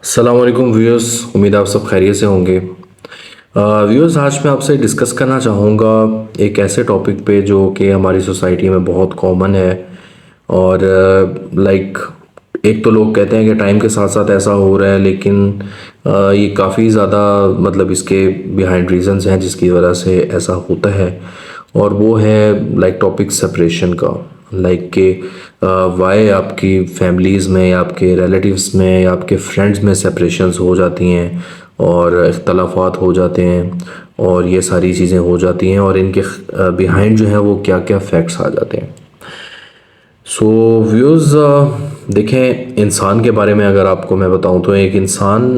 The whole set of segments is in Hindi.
अस्सलाम वालेकुम व्यूअर्स, उम्मीद है आप सब खैरियत से होंगे। व्यूअर्स, आज मैं आपसे डिस्कस करना चाहूँगा एक ऐसे टॉपिक पे जो कि हमारी सोसाइटी में बहुत कॉमन है। और लाइक एक तो लोग कहते हैं कि टाइम के साथ साथ ऐसा हो रहा है, लेकिन ये काफ़ी ज़्यादा मतलब इसके बिहाइंड रीजंस हैं जिसकी वजह से ऐसा होता है। और वो है लाइक टॉपिक सेपरेशन का। लाइक के वाई आपकी फैमिलीज़ में या आपके रिलेटिव्स में या आपके फ्रेंड्स में सेपरेशंस हो जाती हैं और इख्तलाफात हो जाते हैं और ये सारी चीज़ें हो जाती हैं और इनके बिहाइंड जो है वो क्या क्या फैक्ट्स आ जाते हैं। सो व्यूज़, देखें, इंसान के बारे में अगर आपको मैं बताऊं तो एक इंसान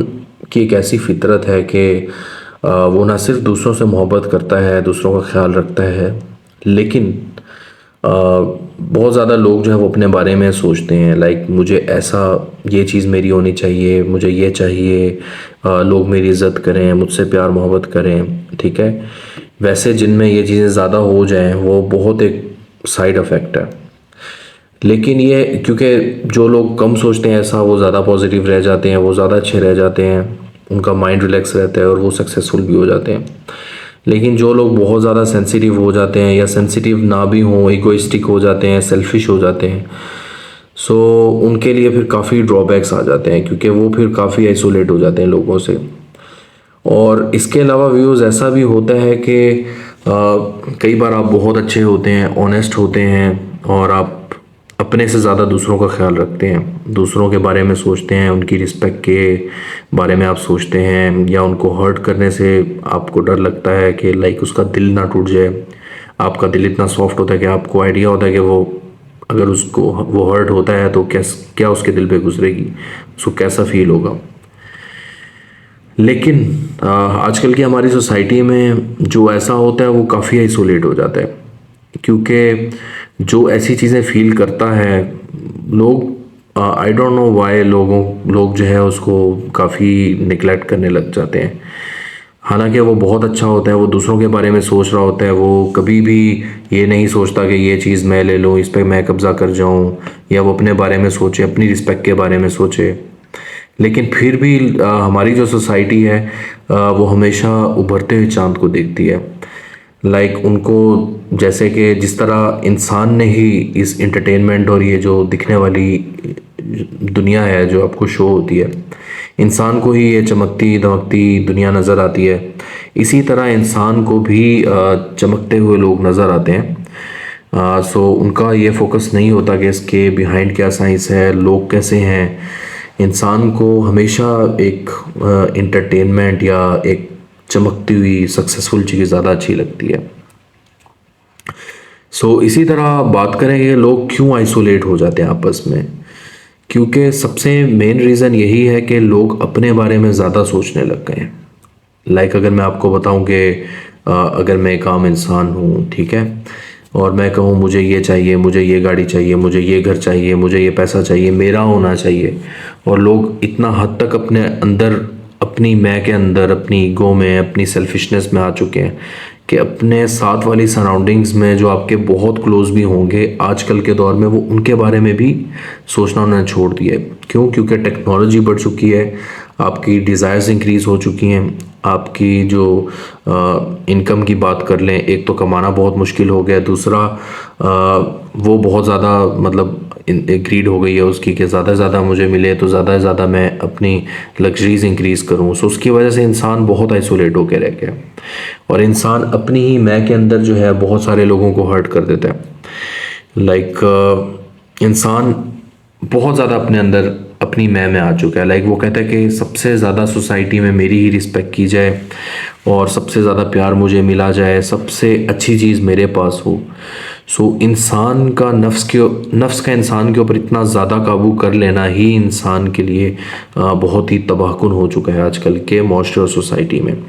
की एक ऐसी फितरत है कि वो ना सिर्फ दूसरों से मोहब्बत करता है, दूसरों का ख्याल रखता है, लेकिन बहुत ज़्यादा लोग जो है वो अपने बारे में सोचते हैं। लाइक मुझे ऐसा, ये चीज़ मेरी होनी चाहिए, मुझे ये चाहिए, लोग मेरी इज़्ज़त करें, मुझसे प्यार मोहब्बत करें, ठीक है। वैसे जिनमें ये चीज़ें ज़्यादा हो जाएं वो बहुत एक साइड इफ़ेक्ट है। लेकिन ये क्योंकि जो लोग कम सोचते हैं ऐसा, वो ज़्यादा पॉजिटिव रह जाते हैं, वो ज़्यादा अच्छे रह जाते हैं, उनका माइंड रिलैक्स रहता है और वो सक्सेसफुल भी हो जाते हैं। लेकिन जो लोग बहुत ज़्यादा सेंसिटिव हो जाते हैं या सेंसिटिव ना भी हों, इगोइस्टिक हो जाते हैं, सेल्फिश हो जाते हैं, सो उनके लिए फिर काफ़ी ड्रॉबैक्स आ जाते हैं क्योंकि वो फिर काफ़ी आइसोलेट हो जाते हैं लोगों से। और इसके अलावा व्यूज़ ऐसा भी होता है कि कई बार आप बहुत अच्छे होते हैं, ऑनेस्ट होते हैं और आप अपने से ज़्यादा दूसरों का ख्याल रखते हैं, दूसरों के बारे में सोचते हैं, उनकी रिस्पेक्ट के बारे में आप सोचते हैं, या उनको हर्ट करने से आपको डर लगता है कि लाइक उसका दिल ना टूट जाए। आपका दिल इतना सॉफ्ट होता है कि आपको आइडिया होता है कि वो, अगर उसको वो हर्ट होता है तो क्या उसके दिल पे गुजरेगी, उसको कैसा फील होगा। लेकिन आजकल की हमारी सोसाइटी में जो ऐसा होता है वो काफ़ी आइसोलेट हो जाता है, क्योंकि जो ऐसी चीज़ें फील करता है लोग, आई डोंट नो वाई, लोग जो है उसको काफ़ी निगलेक्ट करने लग जाते हैं। हालांकि वो बहुत अच्छा होता है, वो दूसरों के बारे में सोच रहा होता है, वो कभी भी ये नहीं सोचता कि ये चीज़ मैं ले लूँ, इस पर मैं कब्ज़ा कर जाऊँ, या वो अपने बारे में सोचे, अपनी रिस्पेक्ट के बारे में सोचे। लेकिन फिर भी हमारी जो सोसाइटी है वो हमेशा उभरते हुए चांद को देखती है। लाइक उनको, जैसे कि जिस तरह इंसान ने ही इस इंटरटेनमेंट और ये जो दिखने वाली दुनिया है जो आपको शो होती है, इंसान को ही ये चमकती दमकती दुनिया नज़र आती है, इसी तरह इंसान को भी चमकते हुए लोग नज़र आते हैं। सो उनका ये फोकस नहीं होता कि इसके बिहाइंड क्या साइंस है, लोग कैसे हैं। इंसान को हमेशा एक इंटरटेनमेंट या एक चमकती हुई सक्सेसफुल चीज़ ज़्यादा अच्छी लगती है। सो इसी तरह बात करेंगे लोग क्यों आइसोलेट हो जाते हैं आपस में, क्योंकि सबसे मेन रीज़न यही है कि लोग अपने बारे में ज़्यादा सोचने लग गए हैं। लाइक अगर मैं आपको बताऊं कि अगर मैं एक आम इंसान हूँ, ठीक है, और मैं कहूँ मुझे ये चाहिए, मुझे ये गाड़ी चाहिए, मुझे ये घर चाहिए, मुझे ये पैसा चाहिए, मेरा होना चाहिए, और लोग इतना हद तक अपने अंदर, अपनी मैं के अंदर, अपनी ईगो में, अपनी सेल्फिशनेस में आ चुके हैं कि अपने साथ वाली सराउंडिंग्स में जो आपके बहुत क्लोज भी होंगे आजकल के दौर में, वो उनके बारे में भी सोचना उन्होंने छोड़ दिया है। क्यों? क्योंकि टेक्नोलॉजी बढ़ चुकी है, आपकी डिज़ायर्स इंक्रीज़ हो चुकी हैं, आपकी जो इनकम की बात कर लें, एक तो कमाना बहुत मुश्किल हो गया, दूसरा वो बहुत ज़्यादा मतलब ग्रीड हो गई है उसकी कि ज़्यादा से ज़्यादा मुझे मिले तो ज़्यादा से ज़्यादा मैं अपनी लग्जरीज इंक्रीज़ करूँ। सो उसकी वजह से इंसान बहुत आइसोलेट होकर रह गया, और इंसान अपनी ही मैं के अंदर जो है बहुत सारे लोगों को हर्ट कर देता है। लाइक इंसान बहुत ज़्यादा अपने अंदर अपनी मैं में आ चुका है। लाइक वो कहता है कि सबसे ज़्यादा सोसाइटी में मेरी ही रिस्पेक्ट की जाए और सबसे ज़्यादा प्यार मुझे मिला जाए, सबसे अच्छी चीज़ मेरे पास हो। सो इंसान का नफ्स का इंसान के ऊपर इतना ज़्यादा काबू कर लेना ही इंसान के लिए बहुत ही तबाहकुन हो चुका है आजकल के माशरे और सोसाइटी में।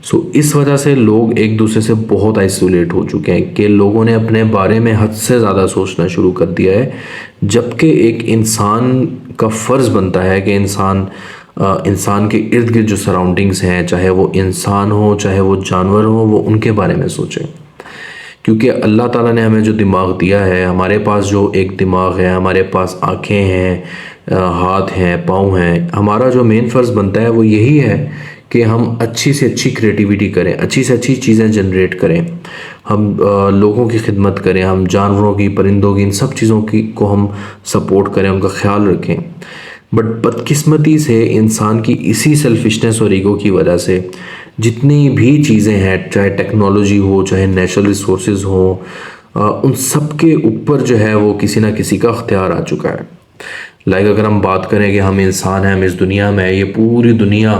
सो इस वजह से लोग एक दूसरे से बहुत आइसोलेट हो चुके हैं कि लोगों ने अपने बारे में हद से ज़्यादा सोचना शुरू कर दिया है, जबकि एक इंसान का फ़र्ज़ बनता है कि इंसान के इर्द गिर्द जो सराउंडिंग्स हैं, चाहे वो इंसान हो चाहे वो जानवर हो, वो उनके बारे में सोचें। क्योंकि अल्लाह ताला ने हमें जो दिमाग दिया है, हमारे पास जो एक दिमाग है, हमारे पास आँखें हैं, हाथ हैं, पाँव हैं, हमारा जो मेन फ़र्ज़ बनता है वो यही है कि हम अच्छी से अच्छी क्रिएटिविटी करें, अच्छी से अच्छी चीज़ें जनरेट करें, हम लोगों की खिदमत करें, हम जानवरों की, परिंदों की, इन सब चीज़ों की को हम सपोर्ट करें, उनका ख्याल रखें। बट बदकिस्मती से इंसान की इसी सेल्फिशनेस और ईगो की वजह से जितनी भी चीज़ें हैं, चाहे टेक्नोलॉजी हो, चाहे नेचुरल रिसोर्सेज हो, उन सब के ऊपर जो है वो किसी ना किसी का अख्तियार आ चुका है। लाइक अगर हम बात करें कि हम इंसान हैं, हम इस दुनिया में है, ये पूरी दुनिया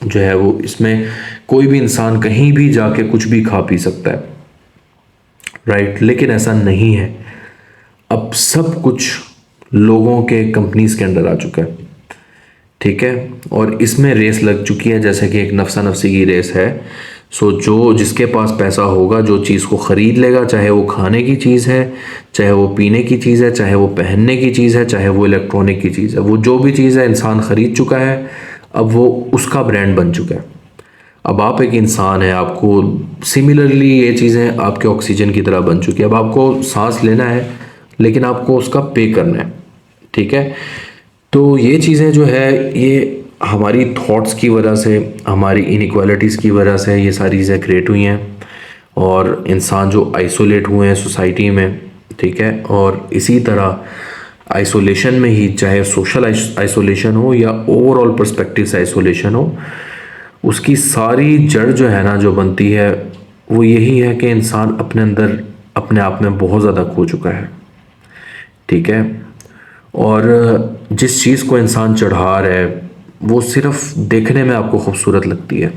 जो है वो, इसमें कोई भी इंसान कहीं भी जाके कुछ भी खा पी सकता है, राइट। लेकिन ऐसा नहीं है। अब सब कुछ लोगों के कंपनीज के अंडर आ चुका है, ठीक है। और इसमें रेस लग चुकी है, जैसे कि एक नफसा नफसी की रेस है। सो जो जिसके पास पैसा होगा जो चीज़ को ख़रीद लेगा, चाहे वो खाने की चीज़ है, चाहे वो पीने की चीज़ है, चाहे वो पहनने की चीज़ है, चाहे वो इलेक्ट्रॉनिक की चीज़ है, वो जो भी चीज़ है इंसान ख़रीद चुका है, अब वो उसका ब्रांड बन चुका है। अब आप एक इंसान है, आपको सिमिलरली ये चीज़ें आपके ऑक्सीजन की तरह बन चुकी है। अब आपको सांस लेना है लेकिन आपको उसका पे करना है, ठीक है। तो ये चीज़ें जो है ये हमारी थॉट्स की वजह से, हमारी इनइक्वालिटीज़ की वजह से ये सारी चीज़ें क्रिएट हुई हैं, और इंसान जो आइसोलेट हुए हैं सोसाइटी में, ठीक है। और इसी तरह आइसोलेशन में ही, चाहे सोशल आइसोलेशन हो या ओवरऑल पर्सपेक्टिव से आइसोलेशन हो, उसकी सारी जड़ जो है ना, जो बनती है, वो यही है कि इंसान अपने अंदर अपने आप में बहुत ज़्यादा खो चुका है, ठीक है। और जिस चीज़ को इंसान चढ़ा रहा है वो सिर्फ देखने में आपको खूबसूरत लगती है,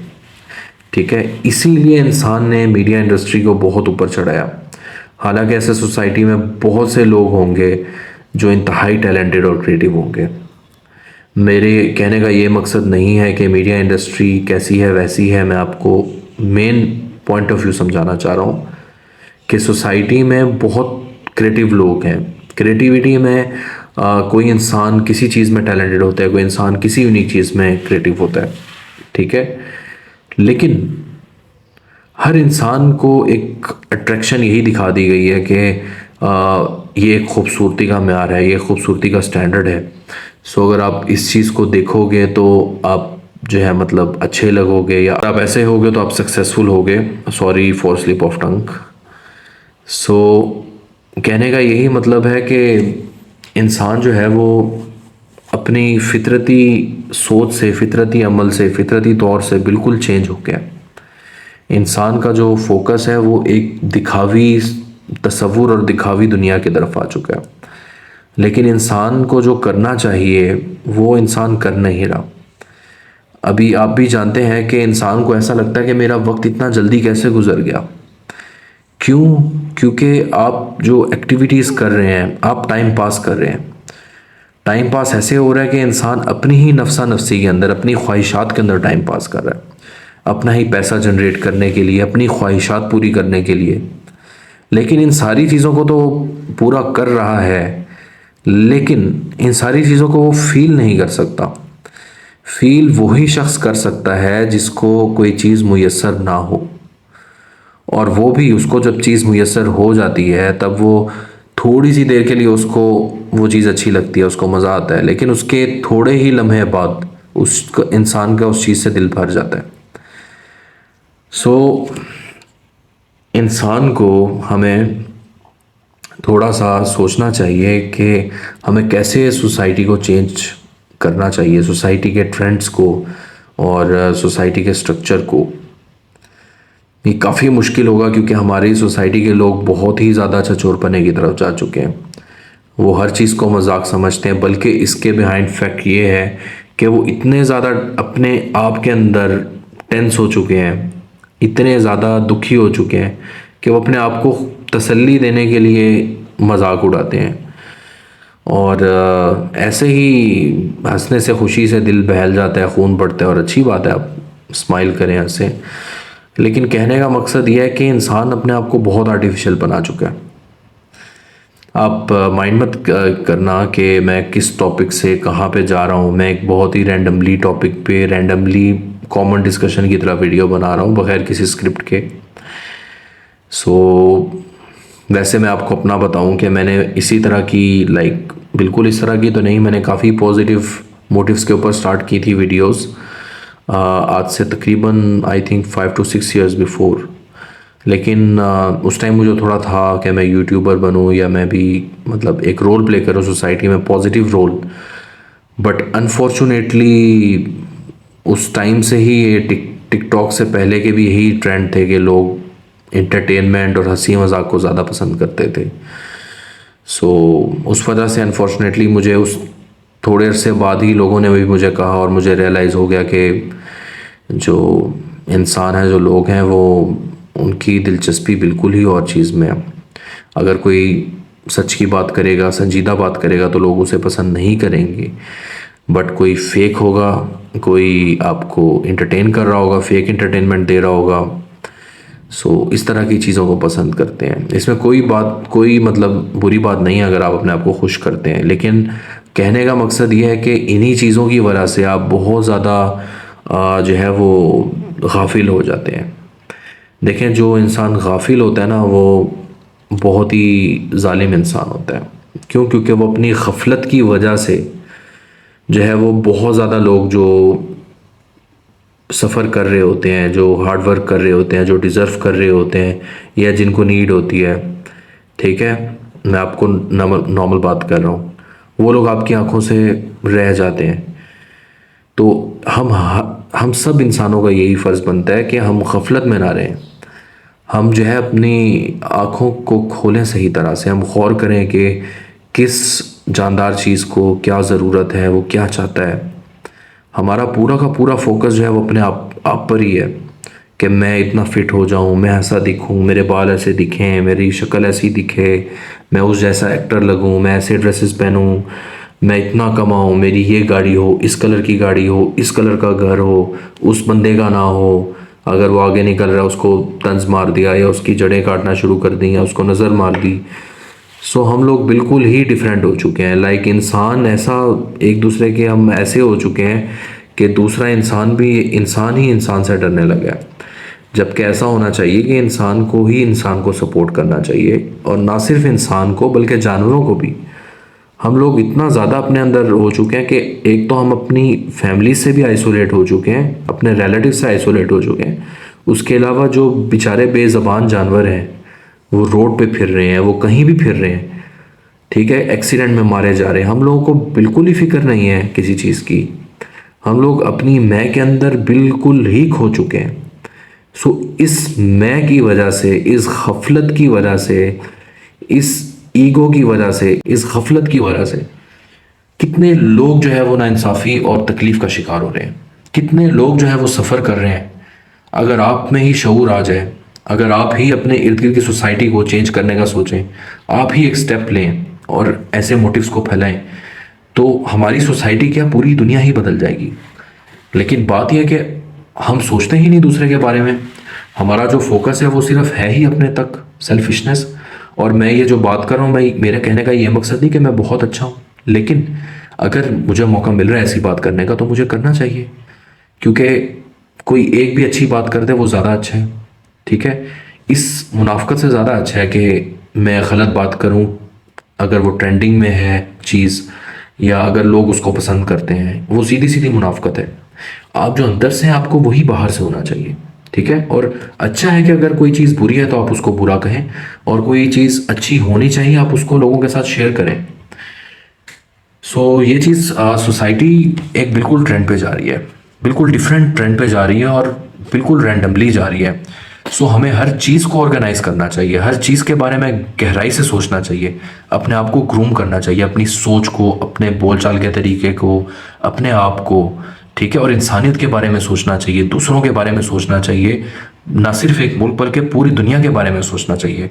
ठीक है। इसीलिए इंसान ने मीडिया इंडस्ट्री को बहुत ऊपर चढ़ाया। हालांकि ऐसे सोसाइटी में बहुत से लोग होंगे जो इंतहाई टैलेंटेड और क्रिएटिव होंगे। मेरे कहने का ये मकसद नहीं है कि मीडिया इंडस्ट्री कैसी है वैसी है, मैं आपको मेन पॉइंट ऑफ व्यू समझाना चाह रहा हूँ कि सोसाइटी में बहुत क्रिएटिव लोग हैं। क्रिएटिविटी में कोई इंसान किसी चीज़ में टैलेंटेड होता है, कोई इंसान किसी यूनिक चीज़ में क्रिएटिव होता है, ठीक है। लेकिन हर इंसान को एक अट्रैक्शन यही दिखा दी गई है कि ये एक खूबसूरती का म्यार है, ये खूबसूरती का स्टैंडर्ड है। सो अगर आप इस चीज़ को देखोगे तो आप जो है मतलब अच्छे लगोगे, या आप ऐसे होगे तो आप सक्सेसफुल होगे। Sorry for slip of tongue. So कहने का यही मतलब है कि इंसान जो है वो अपनी फितरती सोच से, फितरती अमल से, फितरती तौर से बिल्कुल चेंज हो गया। इंसान का जो फोकस है वो एक दिखावी तस्वुर और दिखावी दुनिया की तरफ आ चुका है। लेकिन इंसान को जो करना चाहिए वो इंसान कर नहीं रहा। अभी आप भी जानते हैं कि इंसान को ऐसा लगता है कि मेरा वक्त इतना जल्दी कैसे गुजर गया। क्यों? क्योंकि आप जो एक्टिविटीज़ कर रहे हैं, आप टाइम पास कर रहे हैं। टाइम पास ऐसे हो रहा है कि इंसान अपनी ही नफसा नफसी के अंदर, अपनी ख्वाहिशात के अंदर टाइम पास कर रहा है, अपना ही पैसा जनरेट करने के लिए, अपनी ख्वाहिशात पूरी करने के लिए। लेकिन इन सारी चीज़ों को तो पूरा कर रहा है, लेकिन इन सारी चीज़ों को वो फील नहीं कर सकता। फील वही शख्स कर सकता है जिसको कोई चीज़ मुयस्सर ना हो, और वो भी उसको जब चीज़ मुयस्सर हो जाती है तब वो थोड़ी सी देर के लिए उसको वो चीज़ अच्छी लगती है, उसको मज़ा आता है, लेकिन उसके थोड़े ही लम्हे बाद उस इंसान का उस चीज़ से दिल भर जाता है। सो इंसान को हमें थोड़ा सा सोचना चाहिए कि हमें कैसे सोसाइटी को चेंज करना चाहिए, सोसाइटी के ट्रेंड्स को और सोसाइटी के स्ट्रक्चर को। ये काफ़ी मुश्किल होगा क्योंकि हमारी सोसाइटी के लोग बहुत ही ज़्यादा चचोरपने की तरफ जा चुके हैं। वो हर चीज़ को मजाक समझते हैं, बल्कि इसके बिहाइंड फैक्ट ये है कि वो इतने ज़्यादा अपने आप के अंदर टेंस हो चुके हैं, इतने ज़्यादा दुखी हो चुके हैं कि वो अपने आप को तसल्ली देने के लिए मजाक उड़ाते हैं। और ऐसे ही हंसने से, खुशी से दिल बहल जाता है, खून बढ़ता है, और अच्छी बात है, आप स्माइल करें, हंसें। लेकिन कहने का मकसद यह है कि इंसान अपने आप को बहुत आर्टिफिशियल बना चुका है। आप माइंड मत करना कि मैं किस टॉपिक से कहाँ पे जा रहा हूँ। मैं एक बहुत ही रैंडमली टॉपिक पे, रैंडमली कॉमन डिस्कशन की तरह वीडियो बना रहा हूँ बगैर किसी स्क्रिप्ट के। सो वैसे मैं आपको अपना बताऊँ कि मैंने इसी तरह की बिल्कुल इस तरह की तो नहीं, मैंने काफ़ी पॉजिटिव मोटिव्स के ऊपर स्टार्ट की थी वीडियोस आज से तकरीबन I think 5 to 6 years before. लेकिन उस टाइम मुझे थोड़ा था कि मैं यूट्यूबर बनूं या मैं भी मतलब एक रोल प्ले करूं सोसाइटी में, पॉजिटिव रोल। बट अनफॉर्चुनेटली उस टाइम से ही ये टिकटॉक से पहले के भी यही ट्रेंड थे कि लोग इंटरटेनमेंट और हंसी मजाक को ज़्यादा पसंद करते थे। सो उस वजह से अनफॉर्चुनेटली मुझे उस थोड़े अरसे बाद ही लोगों ने भी मुझे कहा और मुझे रियलाइज़ हो गया कि जो इंसान है, जो लोग हैं, वो उनकी दिलचस्पी बिल्कुल ही और चीज़ में है। अगर कोई सच की बात करेगा, संजीदा बात करेगा तो लोग उसे पसंद नहीं करेंगे। बट कोई फेक होगा, कोई आपको इंटरटेन कर रहा होगा, फेक इंटरटेनमेंट दे रहा होगा, सो इस तरह की चीज़ों को पसंद करते हैं। इसमें कोई मतलब बुरी बात नहीं है अगर आप अपने आप को खुश करते हैं, लेकिन कहने का मकसद ये है कि इन्हीं चीज़ों की वजह से आप बहुत ज़्यादा जो है वो गाफिल हो जाते हैं। देखें, जो इंसान गाफिल होता है ना, वो बहुत ही जालिम इंसान होता है। क्यों? क्योंकि वो अपनी गफलत की वजह से जो है वो बहुत ज़्यादा लोग जो सफ़र कर रहे होते हैं, जो हार्ड वर्क कर रहे होते हैं, जो डिज़र्व कर रहे होते हैं या जिनको नीड होती है, ठीक है, मैं आपको नॉर्मल बात कर रहा हूँ, वो लोग आपकी आंखों से रह जाते हैं। तो हम सब इंसानों का यही फ़र्ज़ बनता है कि हम गफलत में ना रहें। हम जो है अपनी आँखों को खोलें सही तरह से, हम गौर करें कि किस जानदार चीज़ को क्या ज़रूरत है, वो क्या चाहता है। हमारा पूरा का पूरा फोकस जो है वो अपने आप पर ही है कि मैं इतना फिट हो जाऊं, मैं ऐसा दिखूं, मेरे बाल ऐसे दिखें, मेरी शक्ल ऐसी दिखे, मैं उस जैसा एक्टर लगूं, मैं ऐसे ड्रेसेस पहनूं, मैं इतना कमाऊं, मेरी ये गाड़ी हो, इस कलर की गाड़ी हो, इस कलर का घर हो, उस बंदे का ना हो। अगर वो आगे निकल रहा है उसको तंज मार दिया या उसकी जड़ें काटना शुरू कर दी या उसको नज़र मार दी। सो हम लोग बिल्कुल ही डिफरेंट हो चुके हैं। लाइक इंसान ऐसा, एक दूसरे के हम ऐसे हो चुके हैं कि दूसरा इंसान भी इंसान ही इंसान से डरने लगा है। जबकि ऐसा होना चाहिए कि इंसान को ही इंसान को सपोर्ट करना चाहिए, और ना सिर्फ इंसान को बल्कि जानवरों को भी। हम लोग इतना ज़्यादा अपने अंदर हो चुके हैं कि एक तो हम अपनी फैमिली से भी आइसोलेट हो चुके हैं, अपने रिलेटिव से आइसोलेट हो चुके हैं। उसके अलावा जो बेचारे बेज़बान जानवर हैं, वो रोड पे फिर रहे हैं, वो कहीं भी फिर रहे हैं, ठीक है, एक्सीडेंट में मारे जा रहे हैं। हम लोगों को बिल्कुल ही फिक्र नहीं है किसी चीज़ की। हम लोग अपनी मैं के अंदर बिल्कुल ही खो चुके हैं। सो इस मैं की वजह से, इस गफलत की वजह से, इस ईगो की वजह से, इस गफलत की वजह से कितने लोग जो है वो नाइंसाफ़ी और तकलीफ़ का शिकार हो रहे हैं। कितने लोग जो है वो सफ़र कर रहे हैं। अगर आप में ही शऊर आ जाए, अगर आप ही अपने इर्द गिर्द की सोसाइटी को चेंज करने का सोचें, आप ही एक स्टेप लें और ऐसे मोटिव्स को फैलाएं, तो हमारी सोसाइटी क्या, पूरी दुनिया ही बदल जाएगी। लेकिन बात यह है कि हम सोचते ही नहीं दूसरे के बारे में। हमारा जो फोकस है वो सिर्फ है ही अपने तक, सेल्फिशनेस। और मैं ये जो बात कर रहा हूँ, मैं मेरा कहने का ये मकसद नहीं कि मैं बहुत अच्छा हूँ, लेकिन अगर मुझे मौका मिल रहा है ऐसी बात करने का तो मुझे करना चाहिए। क्योंकि कोई एक भी अच्छी बात कर दे वो ज़्यादा अच्छा है, ठीक है। इस मुनाफ़कत से ज़्यादा अच्छा है कि मैं गलत बात करूं, अगर वो ट्रेंडिंग में है चीज़, या अगर लोग उसको पसंद करते हैं, वो सीधी सीधी मुनाफ़कत है। आप जो अंदर से हैं आपको वही बाहर से होना चाहिए, ठीक है। और अच्छा है कि अगर कोई चीज़ बुरी है तो आप उसको बुरा कहें, और कोई चीज़ अच्छी होनी चाहिए आप उसको लोगों के साथ शेयर करें। सो ये चीज़ सोसाइटी एक बिल्कुल ट्रेंड पे जा रही है, बिल्कुल डिफरेंट ट्रेंड पे जा रही है, और बिल्कुल रैंडमली जा रही है। सो हमें हर चीज़ को ऑर्गेनाइज करना चाहिए, हर चीज़ के बारे में गहराई से सोचना चाहिए, अपने आप को ग्रूम करना चाहिए, अपनी सोच को, अपने बोलचाल के तरीके को, अपने आप को, ठीक है। और इंसानियत के बारे में सोचना चाहिए, दूसरों के बारे में सोचना चाहिए, ना सिर्फ एक मुल्क बल्कि पूरी दुनिया के बारे में सोचना चाहिए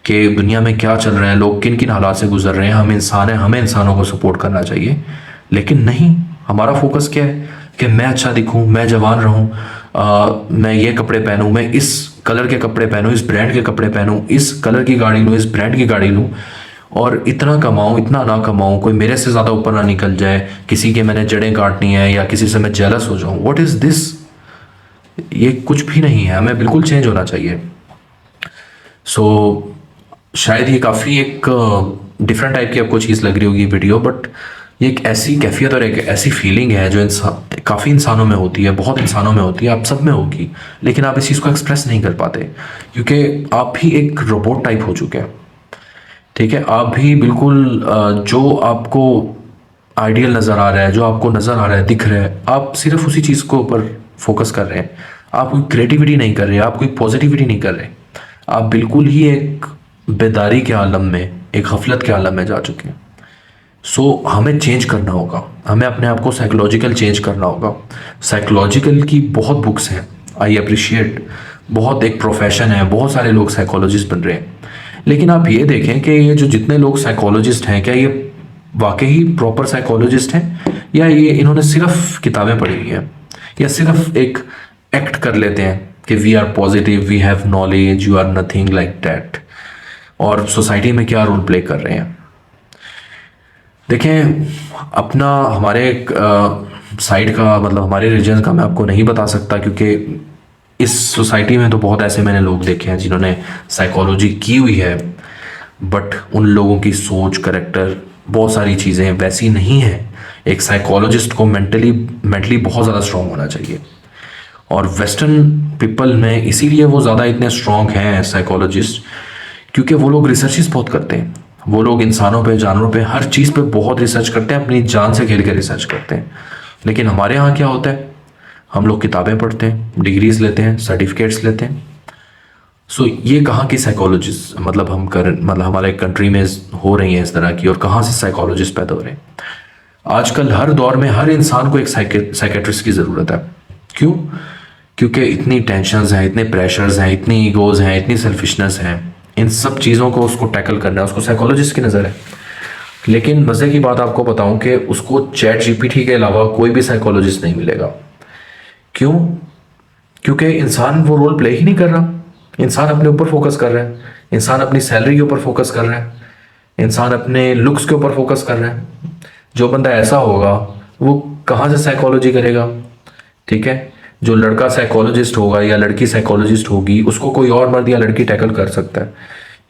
कि दुनिया में क्या चल रहा है, लोग किन किन हालात से गुजर रहे हैं। हम इंसान हैं, हमें इंसानों को सपोर्ट करना चाहिए। लेकिन नहीं, हमारा फोकस क्या है कि मैं अच्छा दिखूं, मैं जवान रहूं, मैं ये कपड़े पहनूं, मैं इस कलर के कपड़े पहनूं, इस ब्रांड के कपड़े पहनूं, इस कलर की गाड़ी लूं, इस ब्रांड की गाड़ी लूं, और इतना कमाऊं, इतना ना कमाऊं, कोई मेरे से ज़्यादा ऊपर ना निकल जाए, किसी के मैंने जड़ें काटनी है या किसी से मैं जेलस हो जाऊं। What is this? ये कुछ भी नहीं है, हमें बिल्कुल चेंज होना चाहिए। सो शायद ये काफ़ी एक डिफरेंट टाइप की आपको चीज़ लग रही होगी वीडियो, बट ये एक ऐसी कैफियत और एक ऐसी फीलिंग है जो इंसान काफ़ी इंसानों में होती है, बहुत इंसानों में होती है, आप सब में होगी, लेकिन आप इस चीज़ को एक्सप्रेस नहीं कर पाते क्योंकि आप भी एक रोबोट टाइप हो चुके हैं। ठीक है, आप भी बिल्कुल जो आपको आइडियल नज़र आ रहा है, जो आपको नज़र आ रहा है, दिख रहा है, आप सिर्फ उसी चीज़ को ऊपर फोकस कर रहे हैं। आप कोई क्रिएटिविटी नहीं कर रहे, आप कोई पॉजिटिविटी नहीं कर रहे, आप बिल्कुल ही एक बेदारी के आलम में, एक गफलत के आलम में जा चुके हैं। सो हमें चेंज करना होगा, हमें अपने आप को साइकोलॉजिकल चेंज करना होगा। साइकोलॉजिकल की बहुत बुक्स हैं, आई अप्रिशिएट, बहुत एक प्रोफेशन है, बहुत सारे लोग साइकोलॉजिस्ट बन रहे हैं, लेकिन आप ये देखें कि ये जो जितने लोग साइकोलॉजिस्ट हैं, क्या ये वाकई प्रॉपर साइकोलॉजिस्ट हैं, या ये इन्होंने सिर्फ किताबें पढ़ी हुई हैं, या सिर्फ एक एक्ट कर लेते हैं कि we are positive, we have knowledge, you are nothing like that, और सोसाइटी में क्या रोल प्ले कर रहे हैं। देखें, अपना हमारे साइड का मतलब हमारे रीजन का मैं आपको नहीं बता सकता, क्योंकि इस सोसाइटी में तो बहुत ऐसे मैंने लोग देखे हैं जिन्होंने साइकोलॉजी की हुई है, बट उन लोगों की सोच, करेक्टर, बहुत सारी चीज़ें वैसी नहीं है। एक साइकोलॉजिस्ट को मेंटली बहुत ज़्यादा स्ट्रांग होना चाहिए, और वेस्टर्न पीपल में इसीलिए वो ज़्यादा इतने स्ट्रांग हैं साइकोलॉजिस्ट, क्योंकि वो लोग रिसर्चेस बहुत करते हैं। वो लोग इंसानों पे, जानवरों पे, हर चीज़ पे बहुत रिसर्च करते हैं, अपनी जान से खेल के रिसर्च करते हैं। लेकिन हमारे यहाँ क्या होता है, हम लोग किताबें पढ़ते हैं, डिग्रीज लेते हैं, सर्टिफिकेट्स लेते हैं। सो ये कहाँ की साइकोलॉजिस्ट मतलब मतलब हमारे कंट्री में हो रही हैं इस तरह की, और कहाँ से साइकोलॉजिस्ट पैदा हो रहे हैं। आजकल हर दौर में हर इंसान को एक साइकेट्रिस्ट की ज़रूरत है। क्यों? क्योंकि इतनी टेंशन्स हैं, इतने प्रेशर्स हैं, इतनी ईगोज़ हैं, इतनी सेल्फिशनेस है, इन सब चीज़ों को उसको टैकल करना है, उसको साइकोलॉजिस्ट की नज़र है। लेकिन मज़े की बात आपको बताऊं कि उसको चैट जीपीटी के अलावा कोई भी साइकोलॉजिस्ट नहीं मिलेगा। क्यों? क्योंकि इंसान वो रोल प्ले ही नहीं कर रहा। इंसान अपने ऊपर फोकस कर रहा है, इंसान अपनी सैलरी के ऊपर फोकस कर रहा है, इंसान अपने लुक्स के ऊपर फोकस कर रहा है। जो बंदा ऐसा होगा वो कहाँ से साइकोलॉजी करेगा? ठीक है, जो लड़का साइकोलॉजिस्ट होगा या लड़की साइकोलॉजिस्ट होगी, उसको कोई और मर्द या लड़की टैकल कर सकता है।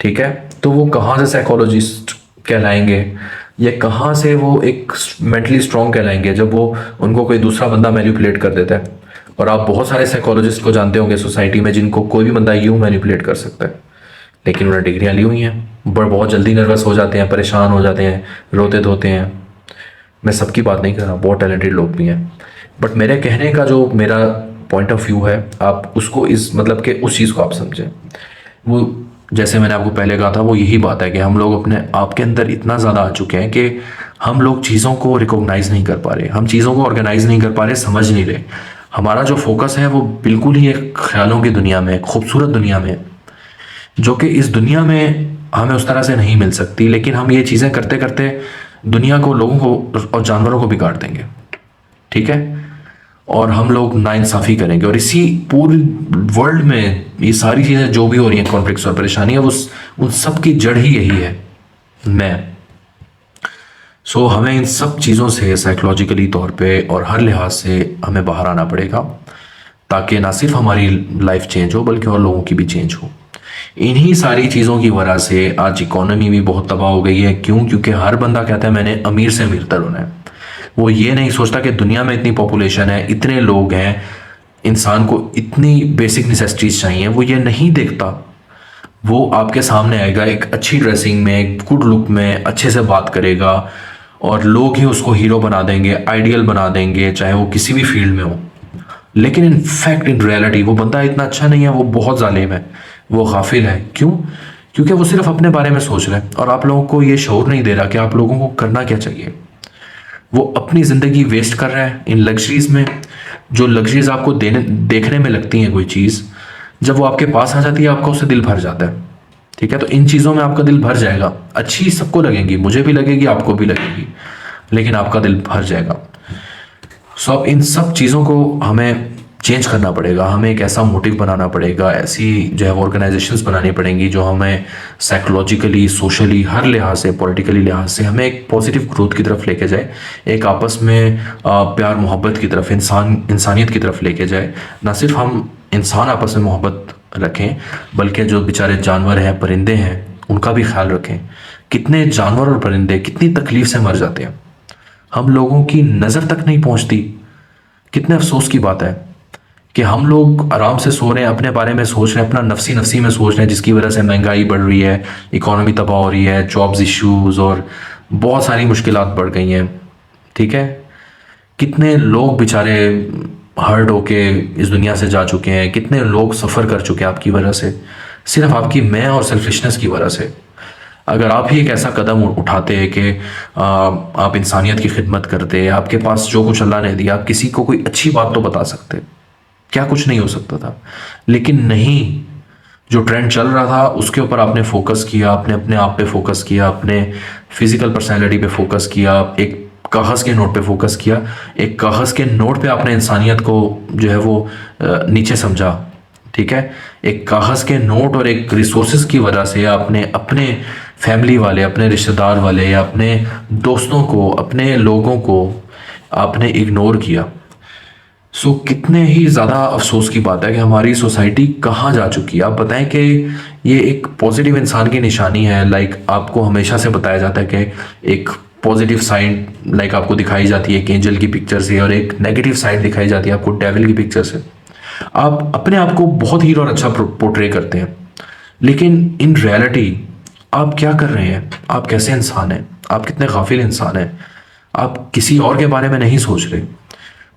ठीक है, तो वो कहाँ से साइकोलॉजिस्ट कहलाएंगे, या कहाँ से वो एक मेंटली स्ट्रांग कहलाएंगे जब वो उनको कोई दूसरा बंदा मैनिपुलेट कर देता है। और आप बहुत सारे साइकोलॉजिस्ट को जानते होंगे सोसाइटी में जिनको कोई भी बंदा यूं मैनिपुलेट कर सकता है, लेकिन उन्हें डिग्रियाँ ली हुई हैं, बट बहुत जल्दी नर्वस हो जाते हैं, परेशान हो जाते हैं, रोते धोते हैं। मैं सबकी बात नहीं कर रहा, बहुत टैलेंटेड लोग भी हैं, बट मेरे कहने का जो मेरा पॉइंट ऑफ व्यू है, आप उसको इस मतलब कि उस चीज़ को आप समझें। वो जैसे मैंने आपको पहले कहा था, वो यही बात है कि हम लोग अपने आप के अंदर इतना ज़्यादा आ चुके हैं कि हम लोग चीज़ों को रिकॉग्नाइज नहीं कर पा रहे, हम चीज़ों को ऑर्गेनाइज नहीं कर पा रहे, समझ नहीं रहे। हमारा जो फोकस है वो बिल्कुल ही एक ख्यालों की दुनिया में, खूबसूरत दुनिया में, जो कि इस दुनिया में हमें उस तरह से नहीं मिल सकती। लेकिन हम ये चीज़ें करते करते दुनिया को, लोगों को और जानवरों को बिगाड़ देंगे। ठीक है, और हम लोग नाइंसाफ़ी करेंगे, और इसी पूरे वर्ल्ड में ये सारी चीज़ें जो भी हो रही हैं, कॉन्फ्लिक्ट्स और परेशानियाँ, वो उन सब की जड़ ही यही है, मैं। सो हमें इन सब चीज़ों से साइकोलॉजिकली तौर पे और हर लिहाज से हमें बाहर आना पड़ेगा, ताकि ना सिर्फ हमारी लाइफ चेंज हो बल्कि और लोगों की भी चेंज हो। इन्हीं सारी चीज़ों की वजह से आज इकोनॉमी भी बहुत तबाह हो गई है। क्यों? क्योंकि हर बंदा कहता है मैंने अमीर से अमीरतर होना है। वो ये नहीं सोचता कि दुनिया में इतनी पॉपुलेशन है, इतने लोग हैं, इंसान को इतनी बेसिक नेसेसिटीज चाहिए, वो ये नहीं देखता। वो आपके सामने आएगा एक अच्छी ड्रेसिंग में, एक गुड लुक में, अच्छे से बात करेगा, और लोग ही उसको हीरो बना देंगे, आइडियल बना देंगे, चाहे वो किसी भी फील्ड में हो। लेकिन इन फैक्ट, इन रियलिटी वो बंदा इतना अच्छा नहीं है, वो बहुत जालिम है, वो गाफिल है। क्यों? क्योंकि वो सिर्फ अपने बारे में सोच रहा है, और आप लोगों को ये शऊर नहीं दे रहा कि आप लोगों को करना क्या चाहिए। वो अपनी ज़िंदगी वेस्ट कर रहा है इन लग्जरीज़ में। जो लग्जरीज आपको देखने में लगती हैं कोई चीज़, जब वो आपके पास आ जाती है आपका उससे दिल भर जाता है। ठीक है, तो इन चीज़ों में आपका दिल भर जाएगा। अच्छी सबको लगेंगी, मुझे भी लगेगी, आपको भी लगेगी, लेकिन आपका दिल भर जाएगा। सो अब इन सब चीज़ों को हमें चेंज करना पड़ेगा, हमें एक ऐसा मोटिव बनाना पड़ेगा, ऐसी जो है ऑर्गेनाइजेशंस बनानी पड़ेंगी जो हमें साइकोलॉजिकली, सोशली, हर लिहाज से, पॉलिटिकली लिहाज से हमें एक पॉजिटिव ग्रोथ की तरफ लेके जाए, एक आपस में प्यार मोहब्बत की तरफ, इंसानियत की तरफ लेके जाए। ना सिर्फ हम इंसान आपस में मोहब्बत रखें, बल्कि जो बेचारे जानवर हैं, परिंदे हैं, उनका भी ख्याल रखें, कितने जानवर और परिंदे कितनी तकलीफ से मर जाते हैं, हम लोगों की नज़र तक नहीं पहुंचती। कितने अफसोस की बात है कि हम लोग आराम से सो रहे हैं, अपने बारे में सोच रहे हैं, अपना नफसी नफसी में सोच रहे हैं, जिसकी वजह से महंगाई बढ़ रही है, इकोनॉमी तबाह हो रही है, जॉब्स इश्यूज और बहुत सारी मुश्किलात बढ़ गई हैं। ठीक है, कितने लोग बेचारे हर्ट होके इस दुनिया से जा चुके हैं, कितने लोग सफ़र कर चुके हैं आपकी वजह से, सिर्फ आपकी मैं और सेल्फिशनेस की वजह से। अगर आप ही एक ऐसा कदम उठाते हैं कि आप इंसानियत की खिदमत करते, आपके पास जो कुछ अल्लाह ने दिया, आप किसी को कोई अच्छी बात तो बता सकते, क्या कुछ नहीं हो सकता था। लेकिन नहीं, जो ट्रेंड चल रहा था उसके ऊपर आपने फोकस किया, आपने अपने आप पे फोकस किया, अपने फिजिकल पर्सनैलिटी पे फोकस किया, एक कागज़ के नोट पे फोकस किया। एक कागज़ के नोट पे आपने इंसानियत को जो है वो नीचे समझा। ठीक है, एक कागज़ के नोट और एक रिसोर्सेज की वजह से आपने अपने फैमिली वाले, अपने रिश्तेदार वाले या अपने दोस्तों को, अपने लोगों को आपने इग्नोर किया। सो कितने ही ज़्यादा अफसोस की बात है कि हमारी सोसाइटी कहाँ जा चुकी है। आप बताएं कि ये एक पॉजिटिव इंसान की निशानी है। लाइक आपको हमेशा से बताया जाता है कि एक पॉजिटिव साइड लाइक आपको दिखाई जाती है एक एंजल की पिक्चर से, और एक नेगेटिव साइड दिखाई जाती है आपको डेविल की पिक्चर से। आप अपने आप को बहुत हीरो और अच्छा पोर्ट्रे करते हैं, लेकिन इन रियलिटी आप क्या कर रहे हैं? आप कैसे इंसान हैं? आप कितने गाफिल इंसान हैं? आप किसी और के बारे में नहीं सोच रहे,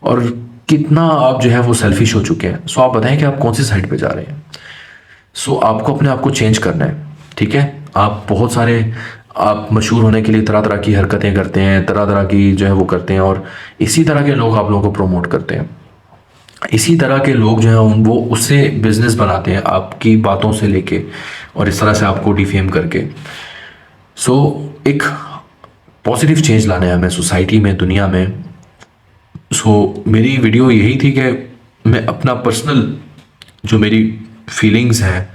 और कितना आप जो है वो सेल्फिश हो चुके हैं। सो आप बताएं कि आप कौन सी साइड पे जा रहे हैं। सो आपको अपने आप को चेंज करना है। ठीक है, आप बहुत सारे, आप मशहूर होने के लिए तरह तरह की हरकतें करते हैं, तरह तरह की जो है वो करते हैं, और इसी तरह के लोग आप लोगों को प्रमोट करते हैं। इसी तरह के लोग जो हैं वो उससे बिजनेस बनाते हैं, आपकी बातों से लेके, और इस तरह से आपको डिफेम करके। सो एक पॉजिटिव चेंज लाना है हमें सोसाइटी में, दुनिया में। सो मेरी वीडियो यही थी कि मैं अपना पर्सनल जो मेरी फीलिंग्स हैं,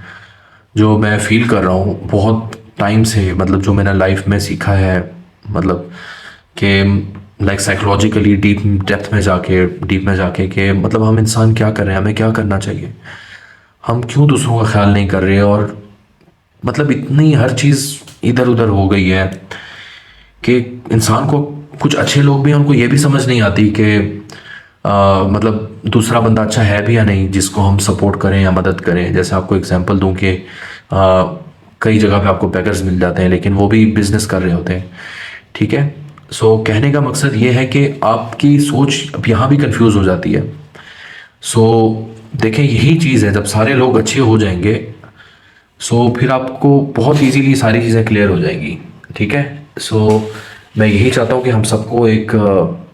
जो मैं फील कर रहा हूँ बहुत टाइम से, मतलब जो मैंने लाइफ में सीखा है, मतलब कि लाइक साइकोलॉजिकली डीप में जाके कि मतलब हम इंसान क्या कर रहे हैं, हमें क्या करना चाहिए, हम क्यों दूसरों का ख्याल नहीं कर रहे, और मतलब इतनी हर चीज़ इधर उधर हो गई है कि इंसान को, कुछ अच्छे लोग भी हैं उनको ये भी समझ नहीं आती कि मतलब दूसरा बंदा अच्छा है भी या नहीं जिसको हम सपोर्ट करें या मदद करें। जैसे आपको एग्जांपल दूं कि कई जगह पे आपको बेगर्स मिल जाते हैं, लेकिन वो भी बिजनेस कर रहे होते हैं। ठीक है, सो कहने का मकसद ये है कि आपकी सोच अब यहाँ भी कंफ्यूज हो जाती है। सो देखें, यही चीज़ है, जब सारे लोग अच्छे हो जाएंगे सो फिर आपको बहुत इजीली सारी चीज़ें क्लियर हो जाएंगी। ठीक है, सो मैं यही चाहता हूँ कि हम सबको एक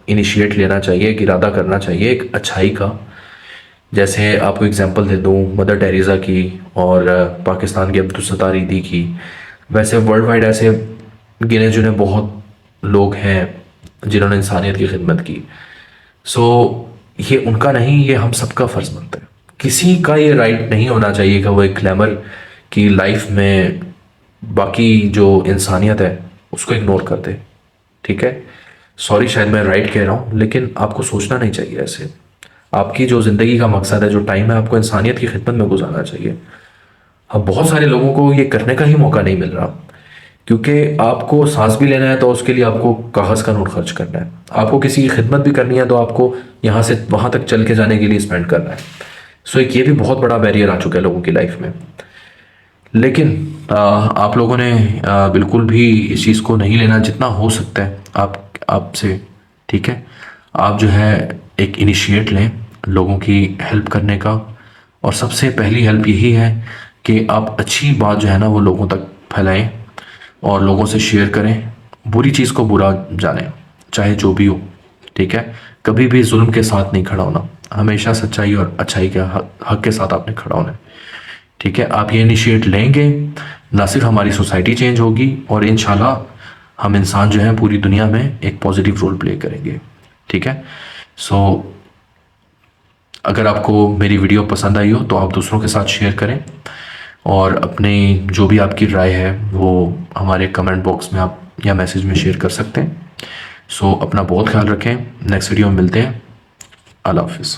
इनिशिएट लेना चाहिए, एक इरादा करना चाहिए एक अच्छाई का। जैसे आपको एग्जांपल दे दूँ मदर टेरेसा की और पाकिस्तान के अब्दुल सत्तार ईदी की, वैसे वर्ल्ड वाइड ऐसे गिने चुने बहुत लोग हैं जिन्होंने इंसानियत की खिदमत की। सो ये उनका नहीं, ये हम सबका फ़र्ज़ बनता है। किसी का ये राइट नहीं होना चाहिए कि वो एक ग्लैमर की लाइफ में बाकी जो इंसानियत है उसको इग्नोर कर दे। ठीक है, सॉरी शायद मैं राइट कह रहा हूँ, लेकिन आपको सोचना नहीं चाहिए ऐसे। आपकी जो ज़िंदगी का मकसद है, जो टाइम है, आपको इंसानियत की खिदमत में गुजारना चाहिए। अब बहुत सारे लोगों को ये करने का ही मौका नहीं मिल रहा, क्योंकि आपको सांस भी लेना है तो उसके लिए आपको कागज़ का नोट खर्च करना है, आपको किसी की खिदमत भी करनी है तो आपको यहाँ से वहाँ तक चल के जाने के लिए स्पेंड करना है। सो एक ये भी बहुत बड़ा बैरियर आ चुका है लोगों की लाइफ में। लेकिन आप लोगों ने बिल्कुल भी इस चीज़ को नहीं लेना, जितना हो सकता है आपसे। ठीक है, आप जो है एक इनिशिएट लें लोगों की हेल्प करने का, और सबसे पहली हेल्प यही है कि आप अच्छी बात जो है ना वो लोगों तक फैलाएं और लोगों से शेयर करें, बुरी चीज़ को बुरा जानें, चाहे जो भी हो। ठीक है, कभी भी जुल्म के साथ नहीं खड़ा होना, हमेशा सच्चाई और अच्छाई के हक के साथ आपने खड़ा होना है। ठीक है, आप ये इनिशिएट लेंगे, ना सिर्फ हमारी सोसाइटी चेंज होगी, और इंशाल्लाह हम इंसान जो है पूरी दुनिया में एक पॉजिटिव रोल प्ले करेंगे। ठीक है, सो अगर आपको मेरी वीडियो पसंद आई हो तो आप दूसरों के साथ शेयर करें, और अपनी जो भी आपकी राय है वो हमारे कमेंट बॉक्स में आप या मैसेज में शेयर कर सकते हैं। सो अपना बहुत ख्याल रखें, नेक्स्ट वीडियो में मिलते हैं। अल्लाह हाफिज़।